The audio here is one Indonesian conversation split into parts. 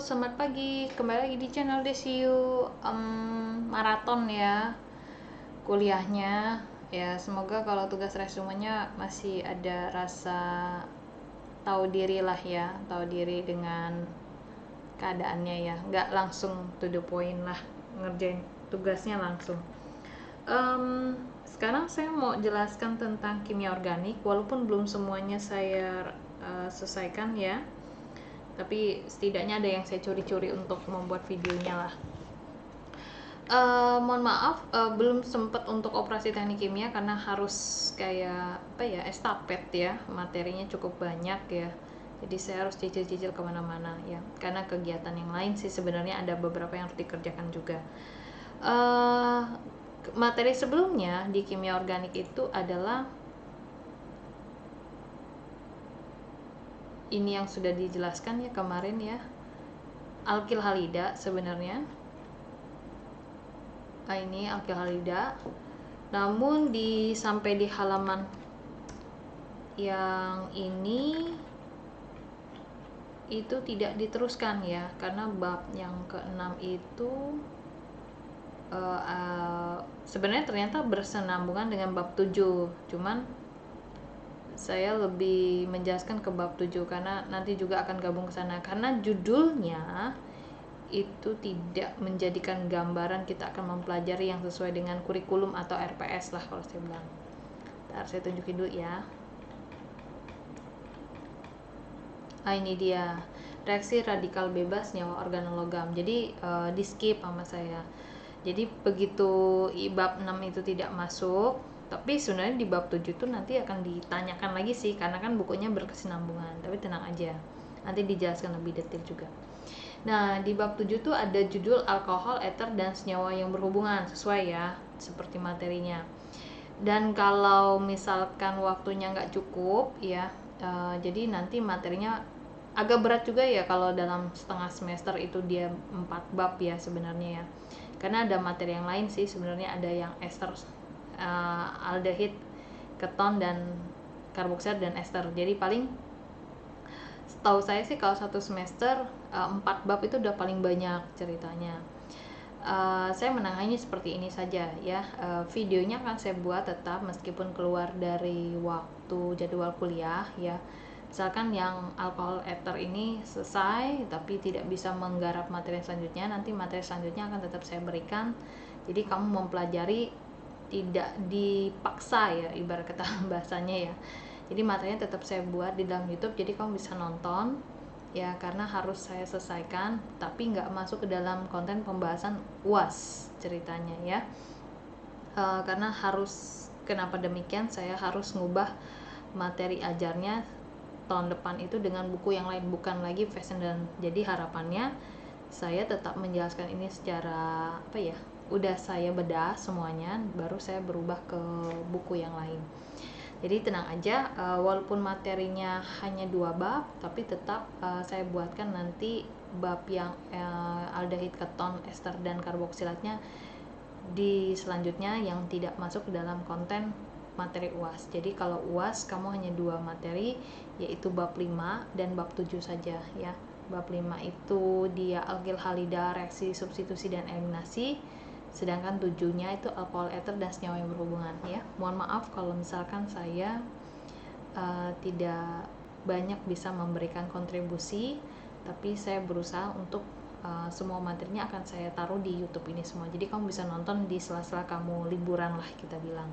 selamat pagi. Kembali lagi di channel Desiu. Maraton ya kuliahnya. Ya, semoga kalau tugas resumenya masih ada rasa tahu diri lah ya, tahu diri dengan keadaannya ya. Nggak langsung to the point lah ngerjain tugasnya langsung. Sekarang saya mau jelaskan tentang kimia organik, walaupun belum semuanya saya selesaikan ya. Tapi setidaknya ada yang saya curi-curi untuk membuat videonya lah. Mohon maaf, belum sempat untuk operasi teknik kimia karena harus kayak apa ya, estafet ya, materinya cukup banyak ya. Jadi saya harus cicil-cicil kemana-mana ya, karena kegiatan yang lain sih sebenarnya ada beberapa yang harus dikerjakan juga. Materi sebelumnya di kimia organik itu adalah ini yang sudah dijelaskan ya kemarin ya, alkil halida sebenarnya. Ini alkil halida, namun sampai di halaman yang ini itu tidak diteruskan ya, karena bab yang ke-6 itu sebenarnya ternyata bersenambungan dengan bab 7, cuman saya lebih menjelaskan ke bab 7 karena nanti juga akan gabung ke sana, karena judulnya itu tidak menjadikan gambaran kita akan mempelajari yang sesuai dengan kurikulum atau RPS lah kalau saya bilang. Ntar saya tunjukin dulu ya. Ini dia, reaksi radikal bebas nyawa organologam. Jadi di skip sama saya. Jadi begitu bab 6 itu tidak masuk, tapi sebenarnya di bab 7 itu nanti akan ditanyakan lagi sih, karena kan bukunya berkesinambungan. Tapi tenang aja, nanti dijelaskan lebih detail juga. Nah, di bab 7 tuh ada judul alkohol, eter, dan senyawa yang berhubungan, sesuai ya, seperti materinya. Dan kalau misalkan waktunya nggak cukup ya, jadi nanti materinya agak berat juga ya kalau dalam setengah semester itu dia 4 bab ya sebenarnya ya. Karena ada materi yang lain sih sebenarnya, ada yang ester, aldehid, keton, dan karboksil dan ester. Jadi paling setahu saya sih kalau satu semester 4 bab itu udah paling banyak ceritanya. Saya menangani seperti ini saja ya. Videonya akan saya buat tetap meskipun keluar dari waktu jadwal kuliah ya. Misalkan yang alkohol eter ini selesai tapi tidak bisa menggarap materi selanjutnya, nanti materi selanjutnya akan tetap saya berikan. Jadi kamu mempelajari tidak dipaksa ya, ibarat kata bahasanya ya. Jadi materinya tetap saya buat di dalam YouTube, jadi kamu bisa nonton ya, karena harus saya selesaikan tapi nggak masuk ke dalam konten pembahasan UAS ceritanya ya. Karena harus, kenapa demikian, saya harus ngubah materi ajarnya tahun depan itu dengan buku yang lain, bukan lagi fashion. Dan jadi harapannya saya tetap menjelaskan ini secara apa ya, udah saya bedah semuanya baru saya berubah ke buku yang lain. Jadi tenang aja, walaupun materinya hanya 2 bab tapi tetap saya buatkan nanti bab yang aldehid, keton, ester, dan karboksilatnya di selanjutnya yang tidak masuk ke dalam konten materi UAS. Jadi kalau UAS kamu hanya 2 materi, yaitu bab 5 dan bab 7 saja ya. Bab 5 itu dia alkil halida, reaksi substitusi dan eliminasi, sedangkan 7-nya itu alkohol, eter, dan senyawa yang berhubungan ya. Mohon maaf kalau misalkan saya tidak banyak bisa memberikan kontribusi, tapi saya berusaha untuk semua materinya akan saya taruh di YouTube ini semua. Jadi kamu bisa nonton di sela-sela kamu liburan lah kita bilang.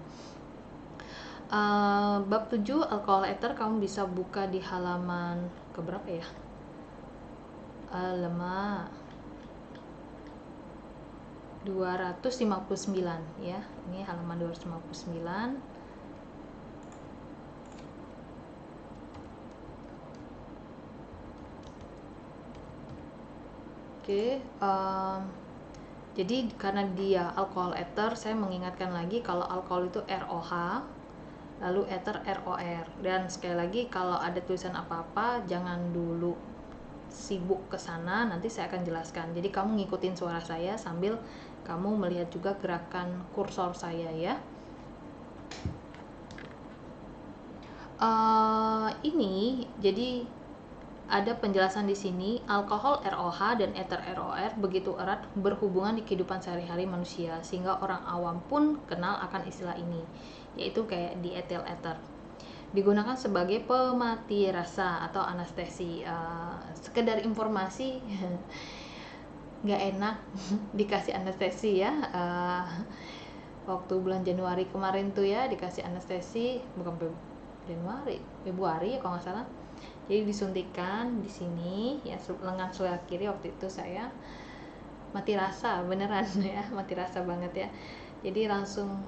Bab 7 alkohol eter kamu bisa buka di halaman keberapa ya? Halaman 259 ya. Ini halaman 259. Oke, jadi karena dia alkohol eter, saya mengingatkan lagi kalau alkohol itu ROH, lalu eter ROR. Dan sekali lagi kalau ada tulisan apa-apa jangan dulu sibuk ke sana, nanti saya akan jelaskan. Jadi kamu ngikutin suara saya sambil kamu melihat juga gerakan kursor saya ya. Ini jadi ada penjelasan di sini, alkohol ROH dan eter ROR begitu erat berhubungan di kehidupan sehari-hari manusia sehingga orang awam pun kenal akan istilah ini, yaitu kayak dietil eter. Digunakan sebagai pemati rasa atau anestesi. Sekedar informasi, nggak enak dikasih anestesi ya. Waktu bulan Januari kemarin tuh ya dikasih anestesi, bukan Februari ya kalau nggak salah. Jadi disuntikan di sini ya, lengan sebelah kiri. Waktu itu saya mati rasa beneran ya, mati rasa banget ya. Jadi langsung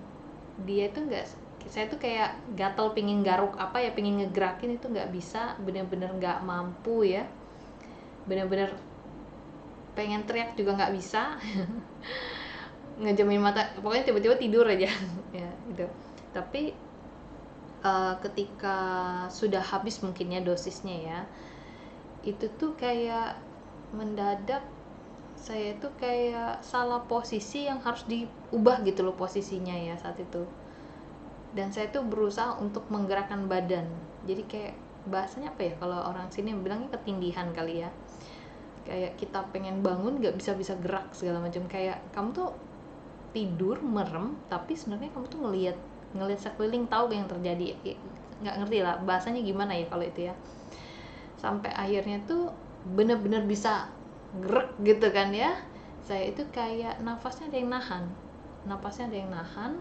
dia tuh nggak, saya tuh kayak gatel pingin garuk apa ya, pingin ngegerakin itu nggak bisa, bener-bener nggak mampu ya, bener-bener pengen teriak juga nggak bisa. Ngejamin mata, pokoknya tiba-tiba tidur aja ya gitu. Tapi ketika sudah habis mungkinnya dosisnya ya, itu tuh kayak mendadak saya tuh kayak salah posisi yang harus diubah gitu loh posisinya ya saat itu. Dan saya tuh berusaha untuk menggerakkan badan, jadi kayak bahasanya apa ya, kalau orang sini bilangnya ketindihan kali ya, kayak kita pengen bangun nggak bisa gerak segala macam, kayak kamu tuh tidur merem tapi sebenarnya kamu tuh ngelihat sekeliling, tahu yang terjadi, nggak ngerti lah bahasanya gimana ya kalau itu ya. Sampai akhirnya tuh bener-bener bisa gerak gitu kan ya. Saya itu kayak napasnya ada yang nahan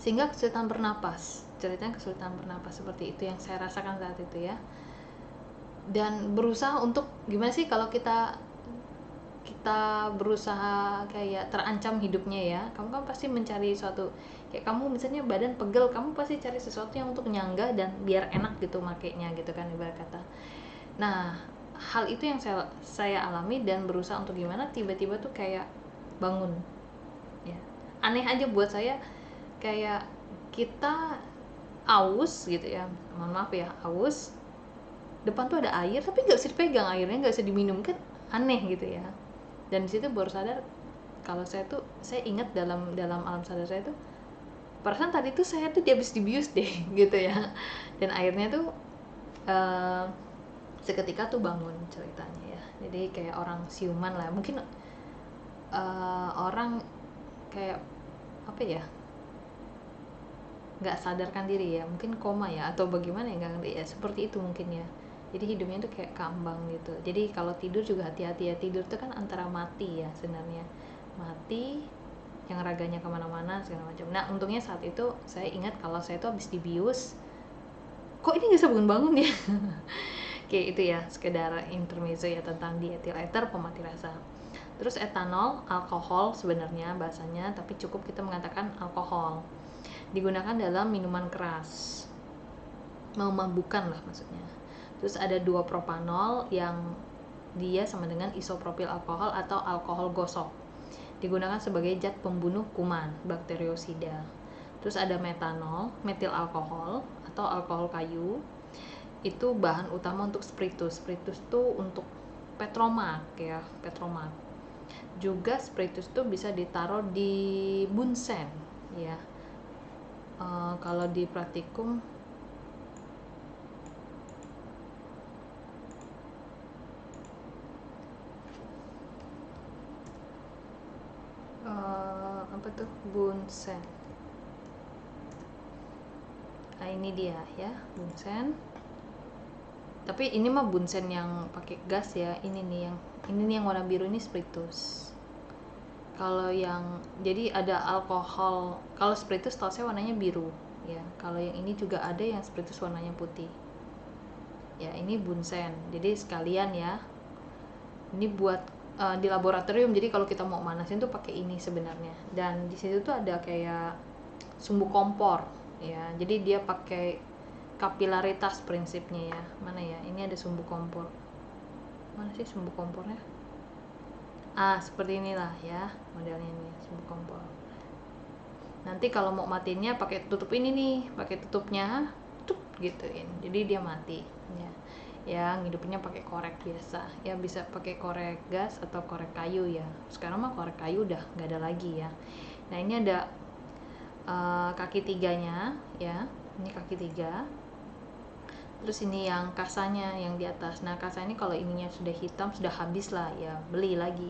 sehingga kesulitan bernapas, ceritanya kesulitan bernapas seperti itu yang saya rasakan saat itu ya. Dan berusaha untuk gimana sih kalau kita berusaha kayak terancam hidupnya ya, kamu kan pasti mencari suatu, kayak kamu misalnya badan pegel, kamu pasti cari sesuatu yang untuk nyangga dan biar enak gitu makainya gitu kan ibarat kata. Nah hal itu yang saya alami dan berusaha untuk gimana, tiba-tiba tuh kayak bangun ya. Aneh aja buat saya, kayak kita aus gitu ya, mohon maaf ya, aus depan tuh ada air tapi nggak bisa dipegang airnya, nggak bisa diminum, kan aneh gitu ya. Dan disitu baru sadar kalau saya ingat dalam alam sadar saya tuh, perasaan tadi tuh saya tuh habis dibius deh gitu ya. Dan akhirnya tuh seketika tuh bangun ceritanya ya. Jadi kayak orang siuman lah mungkin, orang kayak apa ya, nggak sadarkan diri ya, mungkin koma ya atau bagaimana ya, nggak ngerti ya, seperti itu mungkin ya. Jadi hidupnya tuh kayak kambang gitu. Jadi kalau tidur juga hati-hati ya, tidur tuh kan antara mati ya sebenarnya, mati yang raganya kemana-mana segala macam. Nah untungnya saat itu saya ingat kalau saya tuh habis dibius, kok ini nggak bisa bangun-bangun ya. Oke itu ya sekedar intermezzo ya tentang dietil ether pemati rasa. Terus etanol, alkohol sebenarnya bahasanya, tapi cukup kita mengatakan alkohol. Digunakan dalam minuman keras, memabukkan lah maksudnya. Terus ada 2-propanol yang dia sama dengan isopropil alkohol atau alkohol gosok, digunakan sebagai zat pembunuh kuman bakteriosida. Terus ada metanol, metil alkohol atau alkohol kayu, itu bahan utama untuk spiritus. Spiritus tuh untuk petromak ya, petromak. Juga spiritus tuh bisa ditaruh di bunsen ya. Kalau di praktikum apa tuh bunsen, nah ini dia ya bunsen, tapi ini mah bunsen yang pakai gas ya. Ini nih yang warna biru ini spiritus. Kalau yang jadi ada alkohol, kalau spiritus tahu saya warnanya biru ya. Kalau yang ini juga ada yang spiritus warnanya putih ya. Ini bunsen, jadi sekalian ya, ini buat di laboratorium. Jadi kalau kita mau manasin tuh pakai ini sebenarnya. Dan di situ tuh ada kayak sumbu kompor ya, jadi dia pakai kapilaritas prinsipnya ya. Mana ya, ini ada sumbu kompor, mana sih sumbu kompornya, seperti inilah ya modelnya nih sumbu kompor. Nanti kalau mau matinnya pakai tutup ini nih, pakai tutupnya tutup gituin, jadi dia mati ya. Ya ngidupnya pakai korek biasa ya, bisa pakai korek gas atau korek kayu ya. Sekarang mah korek kayu udah nggak ada lagi ya. Nah ini ada kaki tiganya ya, ini kaki tiga. Terus ini yang kasanya yang di atas. Nah kasa ini kalau ininya sudah hitam sudah habis lah ya, beli lagi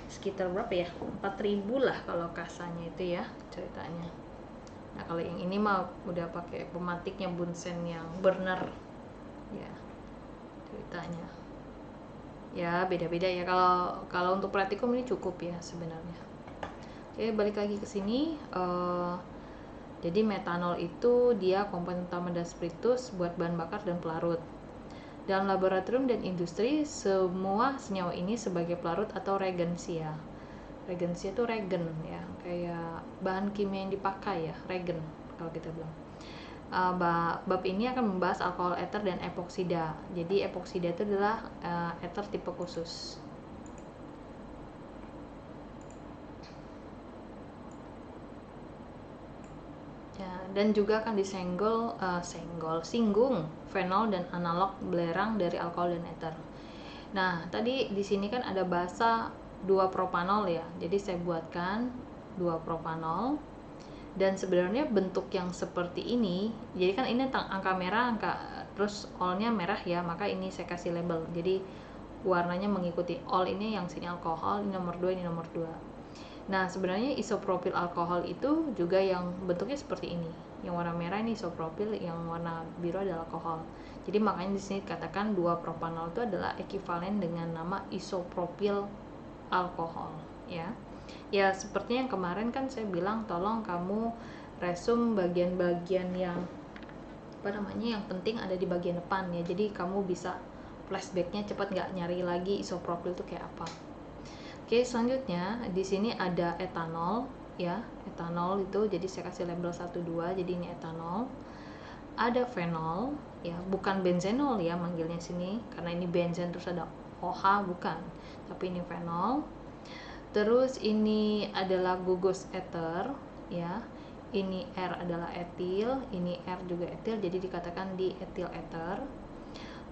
sekitar berapa ya, 4.000 lah kalau kasanya itu ya ceritanya. Nah kalau yang ini mah udah pakai pematiknya Bunsen yang burner ya ceritanya. Ya beda-beda ya, kalau untuk praktikum ini cukup ya sebenarnya. Oke, balik lagi ke sini. Jadi metanol itu dia komponen utama dari spiritus buat bahan bakar dan pelarut. Dalam laboratorium dan industri, semua senyawa ini sebagai pelarut atau regensia. Regensia itu regen ya, kayak bahan kimia yang dipakai ya, regen kalau kita bilang. Bab ini akan membahas alkohol eter dan epoksida. Jadi epoksida itu adalah eter tipe khusus. Ya, dan juga akan singgung fenol dan analog belerang dari alkohol dan eter. Nah, tadi di sini kan ada bahasa 2 propanol ya. Jadi saya buatkan 2 propanol. Dan sebenarnya bentuk yang seperti ini, jadi kan ini angka merah, terus all-nya merah ya, maka ini saya kasih label. Jadi warnanya mengikuti all, ini yang sini alkohol, ini nomor 2, ini nomor 2. Nah, sebenarnya isopropil alkohol itu juga yang bentuknya seperti ini. Yang warna merah ini isopropil, yang warna biru adalah alkohol. Jadi makanya di sini dikatakan 2 propanol itu adalah ekivalen dengan nama isopropil alkohol, ya. Ya, seperti yang kemarin kan saya bilang tolong kamu resum bagian-bagian yang yang penting ada di bagian depan ya. Jadi kamu bisa flashbacknya cepat, nggak nyari lagi isopropil itu kayak apa. Oke, selanjutnya di sini ada etanol ya. Etanol itu jadi saya kasih label 1 2, jadi ini etanol. Ada fenol ya, bukan benzenol ya manggilnya sini karena ini benzen terus ada OH, bukan. Tapi ini fenol. Terus ini adalah gugus eter ya. Ini R adalah etil, ini R juga etil, jadi dikatakan di etil eter.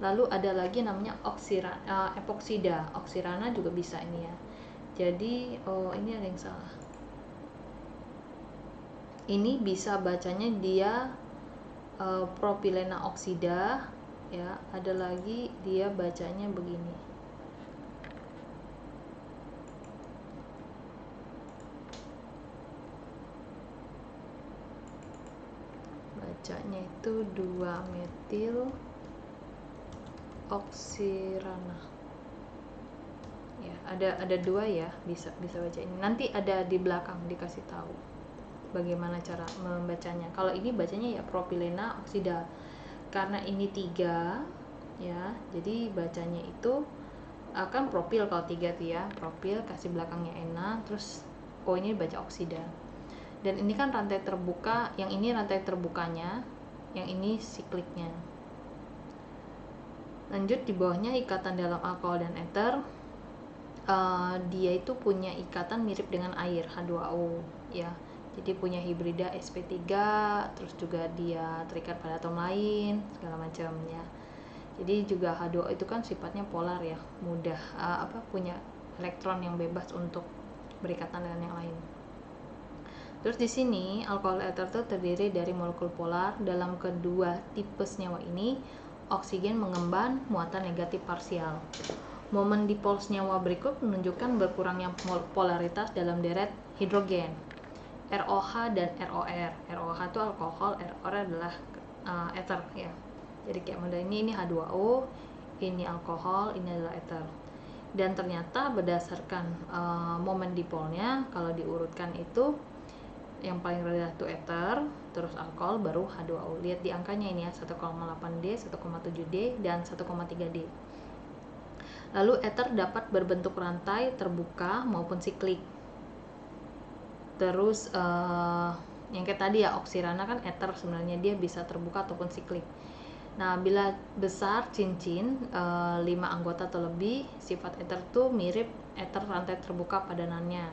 Lalu ada lagi namanya epoksida. Oksirana juga bisa ini ya. Jadi ini ada yang salah. Ini bisa bacanya dia propilena oksida ya. Ada lagi dia bacanya begini. Bacanya itu 2 metil oksirana. Ya, ada 2 ya, bisa baca ini. Nanti ada di belakang dikasih tahu bagaimana cara membacanya. Kalau ini bacanya ya propilena oksida. Karena ini 3 ya, jadi bacanya itu akan propil kalau 3 tuh ya. Propil kasih belakangnya ena, terus ini baca oksida. Dan ini kan rantai terbuka, yang ini rantai terbukanya, yang ini sikliknya. Lanjut di bawahnya ikatan dalam alkohol dan eter. Dia itu punya ikatan mirip dengan air, H2O ya. Jadi punya hibrida sp3, terus juga dia terikat pada atom lain segala macam ya. Jadi juga H2O itu kan sifatnya polar ya, mudah punya elektron yang bebas untuk berikatan dengan yang lain. Terus di sini alkohol eter itu terdiri dari molekul polar. Dalam kedua tipe senyawa ini, oksigen mengemban muatan negatif parsial. Momen dipol senyawa berikut menunjukkan berkurangnya polaritas dalam deret hidrogen, ROH dan ROR. ROH itu alkohol, ROR adalah eter ya. Jadi kayak model ini H2O, ini alkohol, ini adalah eter. Dan ternyata berdasarkan momen dipolnya, kalau diurutkan itu yang paling rendah itu eter, terus alkohol, baru H2O. Lihat di angkanya ini ya, 1,8D, 1,7D, dan 1,3D. Lalu eter dapat berbentuk rantai terbuka maupun siklik. Terus yang kayak tadi ya, oksirana kan eter sebenarnya dia bisa terbuka ataupun siklik. Nah, bila besar cincin 5 anggota atau lebih, sifat eter tuh mirip eter rantai terbuka padanannya.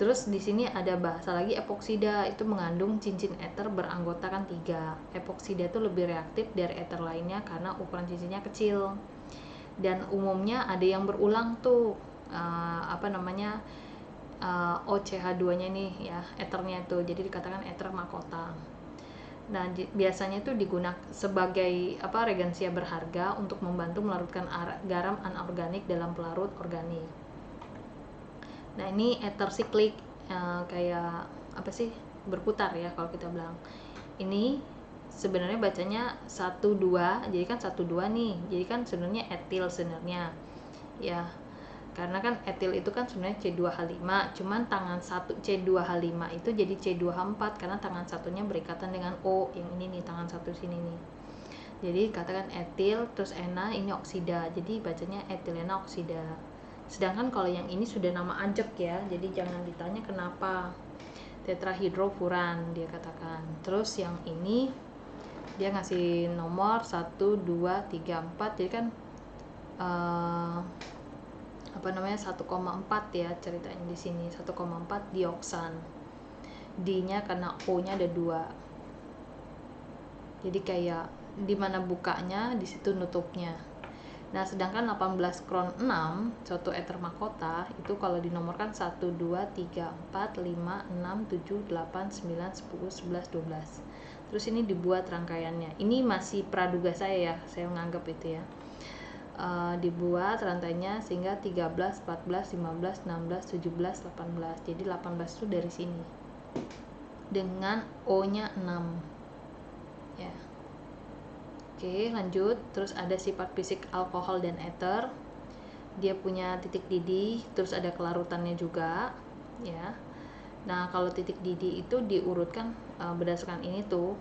Terus di sini ada bahasa lagi epoksida, itu mengandung cincin eter beranggotakan 3. Epoksida itu lebih reaktif dari eter lainnya karena ukuran cincinnya kecil. Dan umumnya ada yang berulang tuh OCH2 nya nih ya, eternya tuh, jadi dikatakan eter mahkota. Nah, biasanya itu digunakan sebagai regensia berharga untuk membantu melarutkan garam anorganik dalam pelarut organik. Nah, ini ether siklik, kayak apa sih, berputar ya kalau kita bilang. Ini sebenarnya bacanya 1,2, jadi kan 1,2 nih, jadi kan sebenarnya etil sebenarnya ya, karena kan etil itu kan sebenarnya C2H5, cuman tangan 1 C2H5 itu jadi C2H4 karena tangan satunya berikatan dengan O, yang ini nih, tangan satu sini nih. Jadi katakan etil terus ena, ini oksida, jadi bacanya etilena oksida. Sedangkan kalau yang ini sudah nama ajek ya, jadi jangan ditanya kenapa, tetrahidrofuran dia katakan. Terus yang ini dia ngasih nomor 1, 2, 3, 4, jadi kan 1,4 ya ceritanya di sini, 1,4 dioksan. D-nya karena O-nya ada 2. Jadi kayak di mana bukanya, di situ nutupnya. Nah, sedangkan 18 kron 6 suatu ether mahkota itu kalau dinomorkan 1, 2, 3, 4, 5, 6, 7, 8, 9, 10, 11, 12. Terus ini dibuat rangkaiannya. Ini masih praduga saya ya, saya menganggap itu ya. Dibuat rantainya sehingga 13, 14, 15, 16, 17, 18. Jadi 18 itu dari sini. Dengan O-nya 6. Ya. Oke, lanjut. Terus ada sifat fisik alkohol dan ether. Dia punya titik didih, terus ada kelarutannya juga, ya. Nah, kalau titik didih itu diurutkan berdasarkan ini tuh.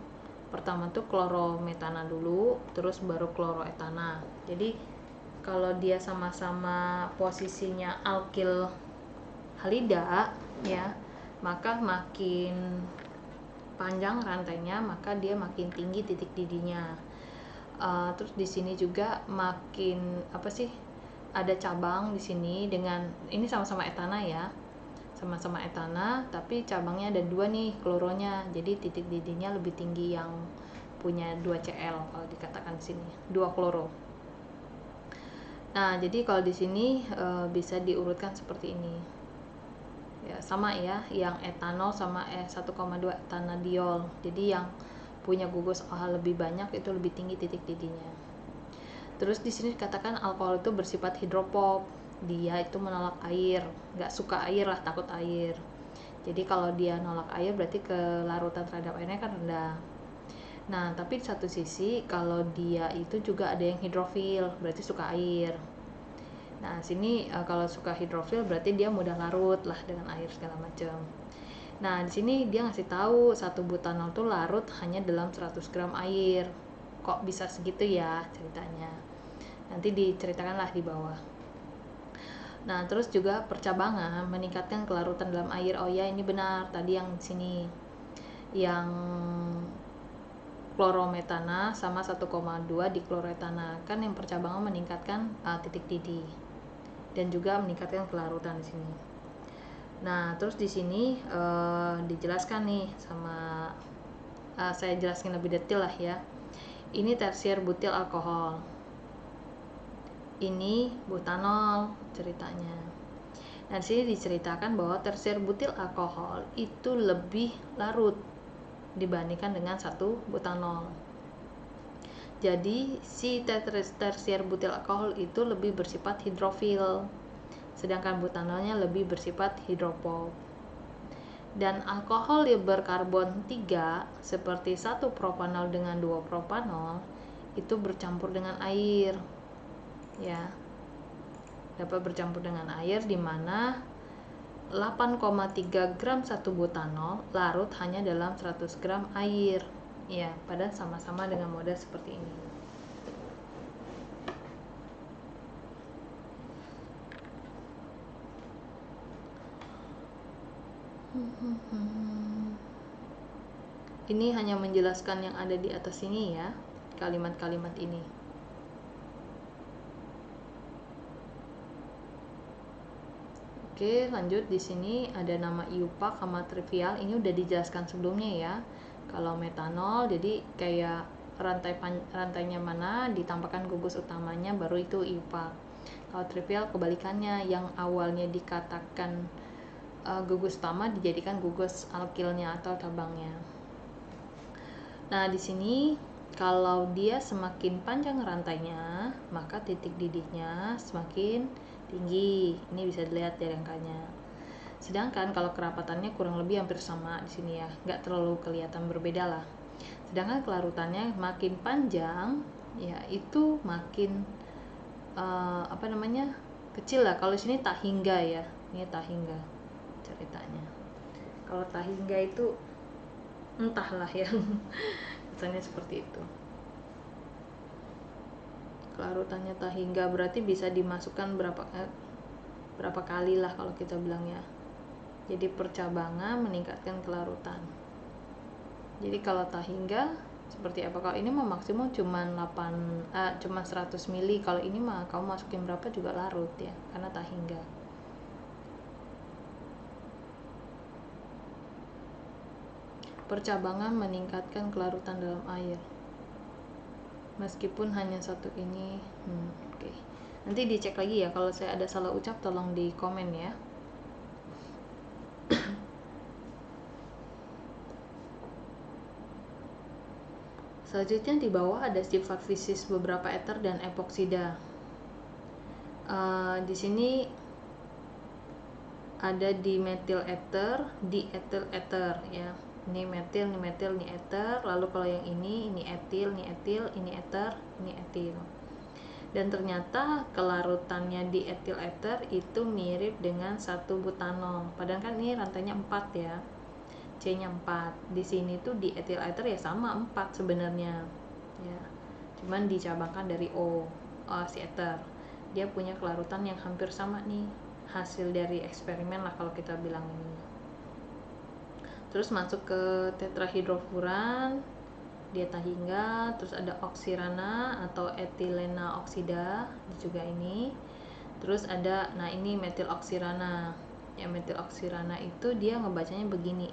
Pertama tuh klorometana dulu, terus baru kloroetana. Jadi kalau dia sama-sama posisinya alkil halida ya, maka makin panjang rantainya, maka dia makin tinggi titik didihnya. Terus di sini juga makin ada cabang di sini dengan ini sama-sama etana ya, sama-sama etana, tapi cabangnya ada 2 nih kloronya, jadi titik didihnya lebih tinggi yang punya 2 Cl kalau dikatakan di sini, 2 kloro. Nah, jadi kalau di sini bisa diurutkan seperti ini. Ya, sama ya, yang etanol sama 1,2 etanadiol. Jadi yang punya gugus OH lebih banyak itu lebih tinggi titik didihnya. Terus di sini dikatakan alkohol itu bersifat hidrofob. Dia itu menolak air, nggak suka air lah, takut air. Jadi kalau dia nolak air berarti kelarutan terhadap airnya kan rendah. Nah, tapi di satu sisi kalau dia itu juga ada yang hidrofil, berarti suka air. Nah, sini kalau suka hidrofil berarti dia mudah larut lah dengan air segala macam. Nah, di sini dia ngasih tahu 1 butanol tuh larut hanya dalam 100 gram air. Kok bisa segitu ya ceritanya? Nanti diceritakan lah di bawah. Nah, terus juga percabangan meningkatkan kelarutan dalam air. Oh ya, ini benar tadi yang sini. Yang klorometana sama 1,2 di kloretana, kan yang percabangan meningkatkan titik didih dan juga meningkatkan kelarutan di sini. Nah, terus di sini dijelaskan nih sama saya jelaskan lebih detail lah ya. Ini tersier butil alkohol, ini butanol ceritanya. Nah, di sini diceritakan bahwa tersier butil alkohol itu lebih larut dibandingkan dengan 1 butanol. Jadi si tersier butil alkohol itu lebih bersifat hidrofil, sedangkan butanolnya lebih bersifat hidrofob. Dan alkohol yang berkarbon 3 seperti 1 propanol dengan 2 propanol itu bercampur dengan air. Ya. Dapat bercampur dengan air di mana 8,3 gram 1 butanol larut hanya dalam 100 gram air. Ya, padahal sama-sama dengan model seperti ini. Ini hanya menjelaskan yang ada di atas ini ya, kalimat-kalimat ini. Oke, lanjut. Di sini ada nama IUPAC sama trivial. Ini udah dijelaskan sebelumnya ya. Kalau metanol, jadi kayak rantainya mana ditambahkan gugus utamanya, baru itu IUPAC. Kalau trivial kebalikannya, yang awalnya dikatakan gugus utama dijadikan gugus alkilnya atau cabangnya. Nah, di sini kalau dia semakin panjang rantainya, maka titik didihnya semakin tinggi. Ini bisa dilihat dari angkanya. Sedangkan kalau kerapatannya kurang lebih hampir sama di sini ya, nggak terlalu kelihatan berbeda lah. Sedangkan kelarutannya makin panjang, ya itu makin kecil lah. Kalau di sini tak hingga ya, ini tak hingga ceritanya. Kalau tak hingga itu entahlah ya, misalnya seperti itu. Kelarutannya tak hingga berarti bisa dimasukkan berapa kali lah kalau kita bilang ya. Jadi percabangan meningkatkan kelarutan. Jadi kalau tak hingga seperti apa? Kalau ini mah maksimum cuman 100 mili. Kalau ini mah kamu masukin berapa juga larut ya, karena tak hingga. Percabangan meningkatkan kelarutan dalam air. Meskipun hanya satu ini. Oke. Nanti dicek lagi ya, kalau saya ada salah ucap tolong di komen ya. Selanjutnya di bawah ada sifat fisis beberapa ether dan epoksida. Di sini ada dimetil ether, diethyl ether ya. Ini metil, ini ether. Lalu kalau yang ini etil, ini ether, ini etil. Dan ternyata kelarutannya di etil ether itu mirip dengan 1 butanol. Padahal kan ini rantainya 4 ya. C-nya 4. Di sini tuh di etil ether ya sama 4 sebenarnya. Ya. Cuman dicabangkan dari si ether. Dia punya kelarutan yang hampir sama nih. Hasil dari eksperimen lah kalau kita bilang ini. Terus masuk ke tetrahidrofuran, dia tak hingga. Terus ada oksirana atau etilena oksida juga ini. Terus ada, nah ini metil oksirana ya. Metil oksirana itu dia ngebacanya begini,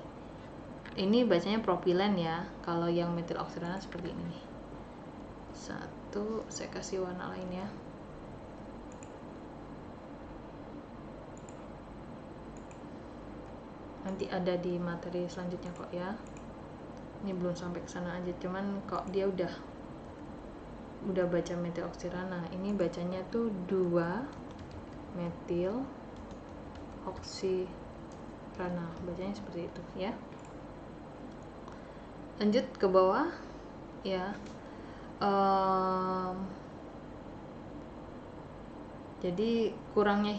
ini bacanya propilen ya. Kalau yang metil oksirana seperti ini nih. Satu, saya kasih warna lain ya. Nanti ada di materi selanjutnya kok ya. Ini belum sampai ke sana aja, cuman kok dia udah baca metil oksirana. Ini bacanya tuh 2 metil oksirana, bacanya seperti itu ya. Lanjut ke bawah ya. Jadi kurangnya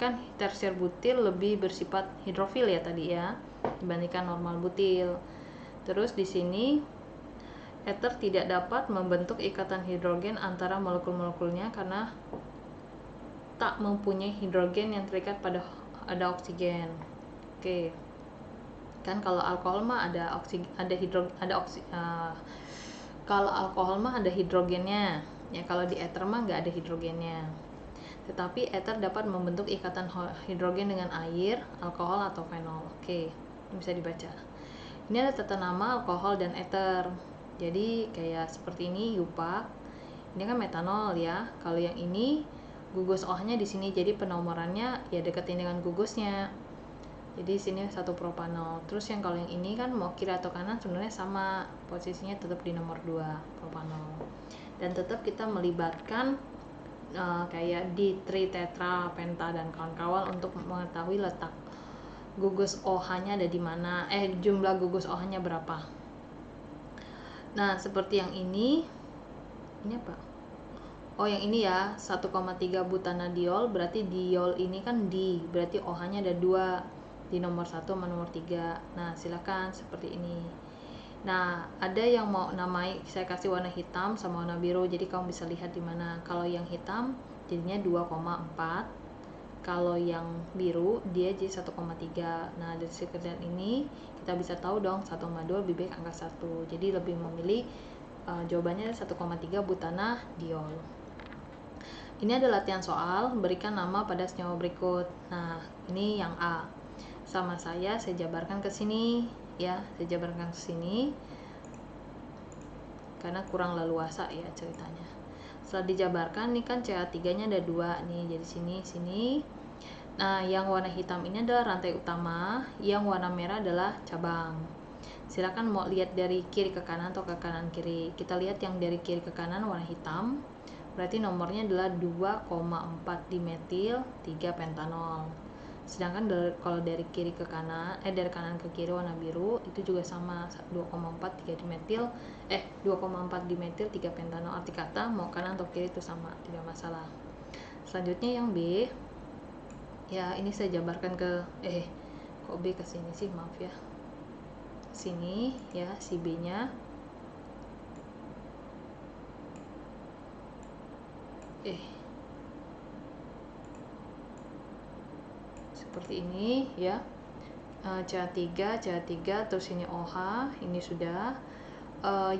kan tersier butil lebih bersifat hidrofil ya tadi ya, dibandingkan normal butil. Terus di sini ether tidak dapat membentuk ikatan hidrogen antara molekul-molekulnya karena tak mempunyai hidrogen yang terikat pada ada oksigen. Oke. Kan kalau alkohol mah kalau alkohol mah ada hidrogennya. Ya kalau di ether mah nggak ada hidrogennya. Tetapi ether dapat membentuk ikatan hidrogen dengan air, alkohol atau fenol. Oke, ini bisa dibaca. Ini ada tata nama alkohol dan ether. Jadi kayak seperti ini UPAC. Ini kan metanol ya. Kalau yang ini gugus OH-nya di sini, jadi penomorannya ya deketin dengan gugusnya. Jadi sini 1 propanol. Terus yang kalau yang ini kan mau kiri atau kanan sebenarnya sama, posisinya tetap di nomor 2 propanol. Dan tetap kita melibatkan kayak di tritetra, penta dan kawan-kawan untuk mengetahui letak gugus OH-nya ada di mana, jumlah gugus OH-nya berapa. Nah, seperti yang ini apa? Oh, yang ini ya, 1,3 butanadiol, berarti diol ini kan berarti OH-nya ada 2 di nomor 1 sama nomor 3. Nah, silakan seperti ini. Nah, ada yang mau namai, saya kasih warna hitam sama warna biru, jadi kamu bisa lihat di mana. Kalau yang hitam jadinya 2,4, kalau yang biru dia jadi 1,3. Nah, dari sekian ini kita bisa tahu dong 1,2 lebih baik angka 1. Jadi lebih memilih jawabannya 1,3 butanadiol. Ini ada latihan soal, berikan nama pada senyawa berikut. Nah, ini yang A. Sama saya jabarkan ke sini ya, saya jabarkan ke sini karena kurang leluasa ya ceritanya. Setelah dijabarkan nih kan CH3-nya ada 2 nih, jadi sini. Nah, yang warna hitam ini adalah rantai utama, yang warna merah adalah cabang. Silakan mau lihat dari kiri ke kanan atau ke kanan kiri. Kita lihat yang dari kiri ke kanan warna hitam, berarti nomornya adalah 2,4 dimetil 3 pentanol. Sedangkan kalau dari kiri ke kanan, dari kanan ke kiri warna biru itu juga sama, 2,4 dimetil 3 pentanol. Arti kata mau kanan atau kiri itu sama, tidak masalah. Selanjutnya yang B, ya ini saya jabarkan ke kok B ke sini sih, maaf ya. Sini ya, si B nya seperti ini ya, CH3 terus ini OH, ini sudah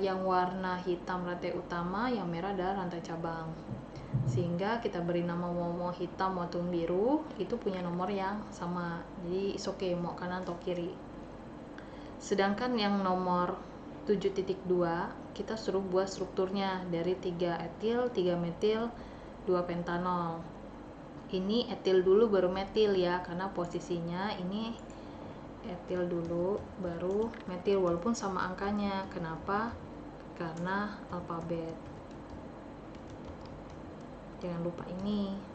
yang warna hitam rantai utama, yang merah adalah rantai cabang, sehingga kita beri nama mau hitam maupun biru itu punya nomor yang sama, jadi is okay mau kanan atau kiri. Sedangkan yang nomor 7.2 kita suruh buat strukturnya dari 3 etil, 3 metil, 2 pentanol. Ini etil dulu baru metil ya, karena posisinya ini etil dulu baru metil walaupun sama angkanya. Kenapa? Karena alfabet. Jangan lupa ini.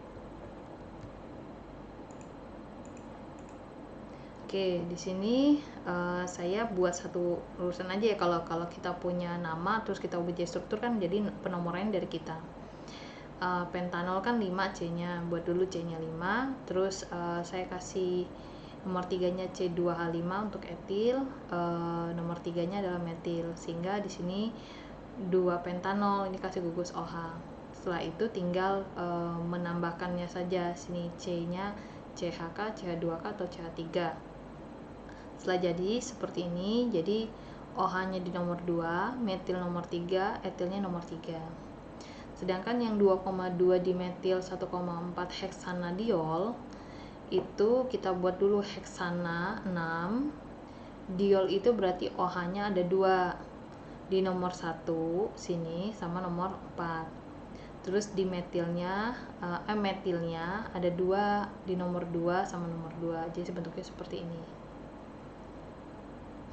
Oke, di sini saya buat satu urusan aja ya. Kalau kita punya nama terus kita ubah jadi struktur kan jadi penomorannya dari kita. Pentanol kan 5 C-nya, buat dulu C-nya 5, terus saya kasih nomor 3-nya C2H5 untuk etil, nomor 3-nya adalah metil, sehingga di sini 2 pentanol, ini kasih gugus OH. Setelah itu tinggal menambahkannya saja, sini C-nya CHK, CH2K atau CH3. Setelah jadi seperti ini, jadi OH-nya di nomor 2, metil nomor 3, etilnya nomor 3. Sedangkan yang 2,2 dimetil 1,4 heksanadiol itu kita buat dulu heksana 6, diol itu berarti OH-nya ada 2 di nomor 1 sini sama nomor 4. Terus di metilnya metilnya ada 2 di nomor 2 sama nomor 2. Jadi bentuknya seperti ini.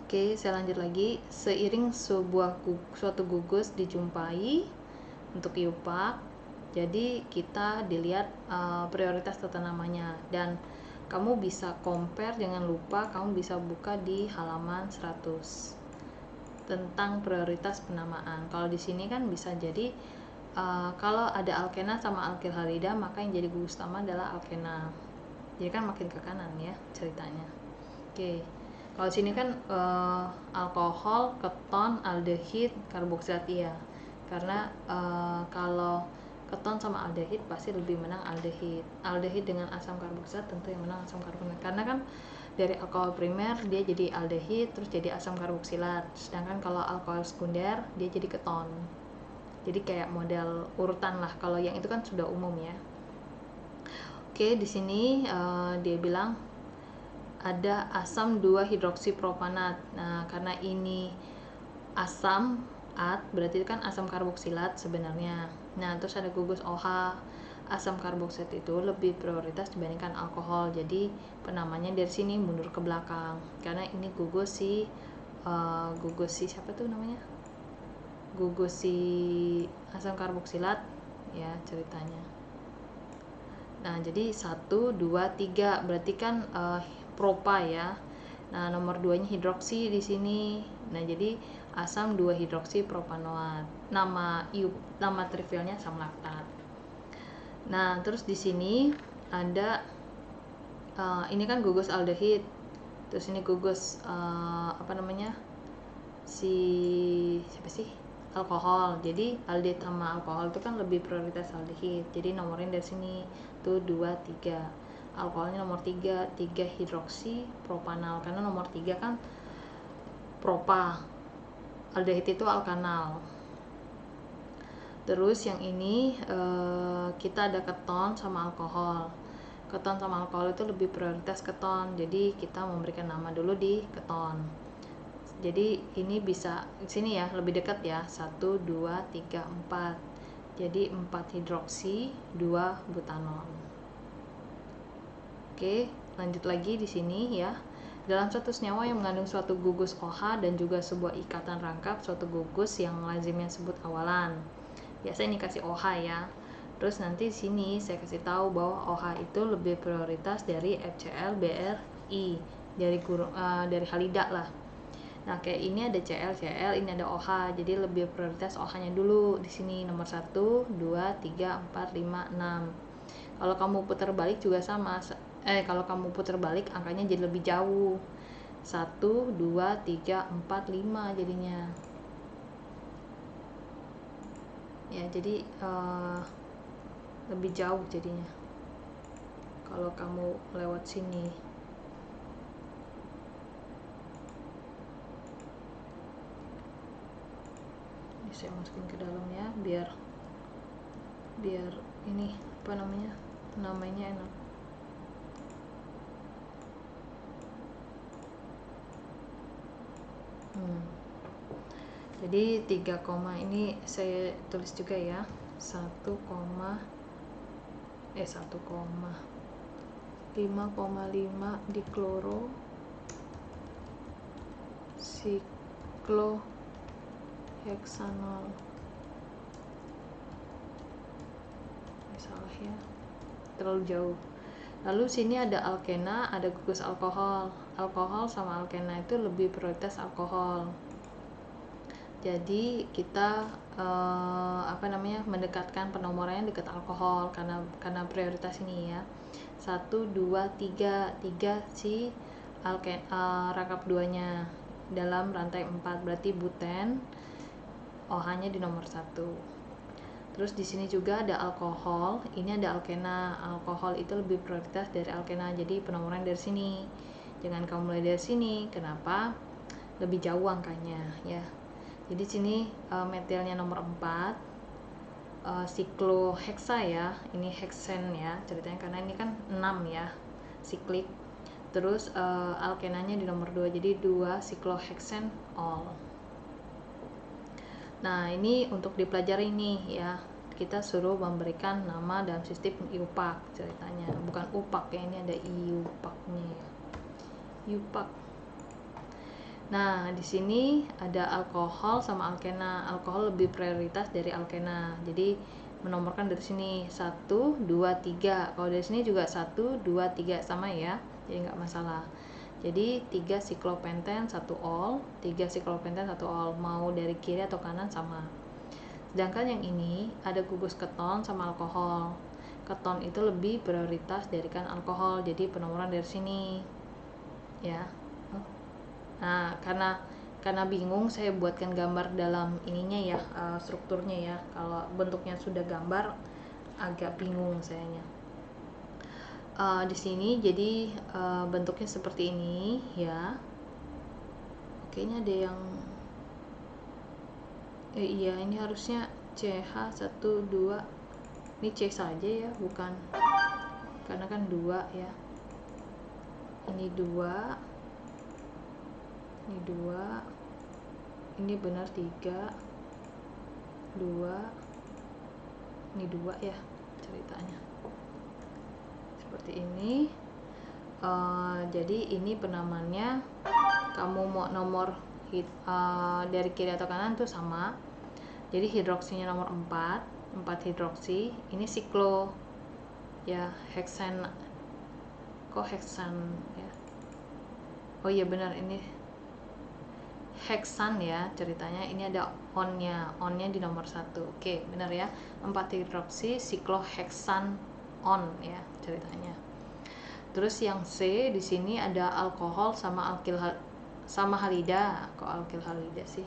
Oke, saya lanjut lagi. Seiring suatu gugus dijumpai untuk IUPAC, jadi kita dilihat prioritas tata namanya, dan kamu bisa compare, jangan lupa kamu bisa buka di halaman 100 tentang prioritas penamaan. Kalau di sini kan bisa jadi kalau ada alkena sama alkilhalida, maka yang jadi gugus utama adalah alkena. Jadi kan makin ke kanan ya ceritanya. Oke. Kalau sini kan alkohol, keton, aldehid, karboksilat iya. Karena kalau keton sama aldehid pasti lebih menang aldehid. Aldehid dengan asam karboksilat tentu yang menang asam karboksilat. Karena kan dari alkohol primer dia jadi aldehid terus jadi asam karboksilat. Sedangkan kalau alkohol sekunder dia jadi keton. Jadi kayak model urutan lah. Kalau yang itu kan sudah umum ya. Oke, di sini dia bilang ada asam 2-hidroksipropanat. Nah, karena ini asam berarti itu kan asam karboksilat sebenarnya. Nah, terus ada gugus OH. Asam karboksilat itu lebih prioritas dibandingkan alkohol. Jadi penamanya dari sini mundur ke belakang. Karena ini gugus si siapa tuh namanya? Gugus si asam karboksilat ya ceritanya. Nah, jadi 1, 2, 3 berarti kan propa ya. Nah, nomor 2-nya hidroksi di sini. Nah, jadi asam 2-hidroksipropanoat. Nama trivialnya asam laktat. Nah, terus di sini ada ini kan gugus aldehid. Terus ini gugus siapa sih? Alkohol. Jadi aldehid sama alkohol itu kan lebih prioritas aldehid. Jadi nomornya dari sini tuh 2, 3. Alkoholnya nomor 3 hidroksi propanal, karena nomor 3 kan propa, aldehid itu alkanal. Terus yang ini kita ada keton sama alkohol. Keton sama alkohol itu lebih prioritas keton, jadi kita memberikan nama dulu di keton. Jadi ini bisa di sini ya, lebih dekat ya, 1, 2, 3, 4. Jadi 4 hidroksi, 2 butanol. Oke, lanjut lagi di sini ya. Dalam suatu senyawa yang mengandung suatu gugus OH dan juga sebuah ikatan rangkap suatu gugus yang lazimnya sebut awalan. Biasa ini kasih OH ya. Terus nanti sini saya kasih tahu bahwa OH itu lebih prioritas dari FCl, BRI dari halida lah. Nah, kayak ini ada Cl, ini ada OH. Jadi lebih prioritas OH-nya dulu di sini nomor 1, 2, 3, 4, 5, 6. Kalau kamu putar balik juga sama. Kalau kamu putar balik angkanya jadi lebih jauh. 1, 2, 3, 4, 5 jadinya. Ya, jadi lebih jauh jadinya. Kalau kamu lewat sini. Ini saya masukin ke dalam ya, biar ini apa namanya enak. Jadi 3, ini saya tulis juga ya, 1, 5,5 dikloro sikloheksanol. Salah ya, terlalu jauh. Lalu sini ada alkena, ada gugus alkohol. Alkohol sama alkena itu lebih prioritas alkohol. Jadi kita mendekatkan penomorannya dekat alkohol karena prioritas ini ya. 1, 2, 3 si rangkap 2-nya dalam rantai 4, berarti buten OH-nya di nomor 1. Terus di sini juga ada alkohol, ini ada alkena. Alkohol itu lebih prioritas dari alkena, jadi penomoran dari sini. Jangan kamu mulai dari sini. Kenapa? Lebih jauh angkanya ya. Jadi sini metilnya nomor 4, sikloheksa ya. Ini heksen ya ceritanya, karena ini kan 6 ya, siklik. Terus alkenanya di nomor 2, jadi 2 sikloheksenol. Nah, ini untuk dipelajari nih ya. Kita suruh memberikan nama dalam sistem IUPAC ceritanya. Bukan UPAC ya, ini ada IUPAC-nya ya. IUPAC. Nah, di sini ada alkohol sama alkena. Alkohol lebih prioritas dari alkena. Jadi menomorkan dari sini 1, 2, 3. Kalau dari sini juga 1, 2, 3 sama ya. Jadi nggak masalah. Jadi 3 siklopenten 1 ol, 3 siklopenten 1 ol, mau dari kiri atau kanan sama. Sedangkan yang ini ada gugus keton sama alkohol. Keton itu lebih prioritas dari kan alkohol, jadi penomoran dari sini ya. Nah, karena bingung saya buatkan gambar dalam ininya ya, strukturnya ya. Kalau bentuknya sudah gambar agak bingung sayanya. Di sini jadi bentuknya seperti ini ya. Oke, ini ada yang iya, ini harusnya CH1 2. Ini C saja ya, bukan, karena kan 2 ya. Ini 2. Ini 2. Ini benar 3. 2. Ini 2 ya ceritanya. Seperti ini. Jadi ini penamaannya, kamu mau nomor dari kiri atau kanan tuh sama. Jadi hidroksinya nomor 4 hidroksi. Ini siklo ya, heksan. Kok heksan ya? Oh iya benar, ini heksan ya ceritanya. Ini ada onnya di nomor 1. Oke, benar ya, 4 hidroksi sikloheksan on ya ceritanya. Terus yang C di sini ada alkohol sama halida. Kok alkil halida sih?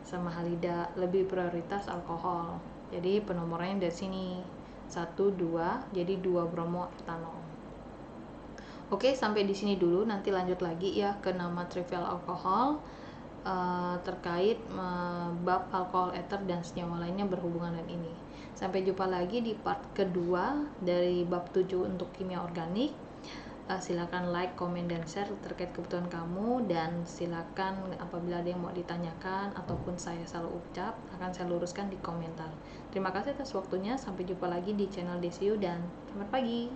Sama halida, lebih prioritas alkohol. Jadi penomorannya dari sini 1, 2, jadi 2 bromo etanol. Oke, sampai di sini dulu. Nanti lanjut lagi ya ke nama trivial alkohol terkait bab alkohol ether dan senyawa lainnya berhubungan dengan ini. Sampai jumpa lagi di part kedua dari bab 7 untuk kimia organik. Silakan like, komen, dan share terkait kebutuhan kamu, dan silakan apabila ada yang mau ditanyakan ataupun saya salah ucap akan saya luruskan di komentar. Terima kasih atas waktunya. Sampai jumpa lagi di channel DCU dan selamat pagi.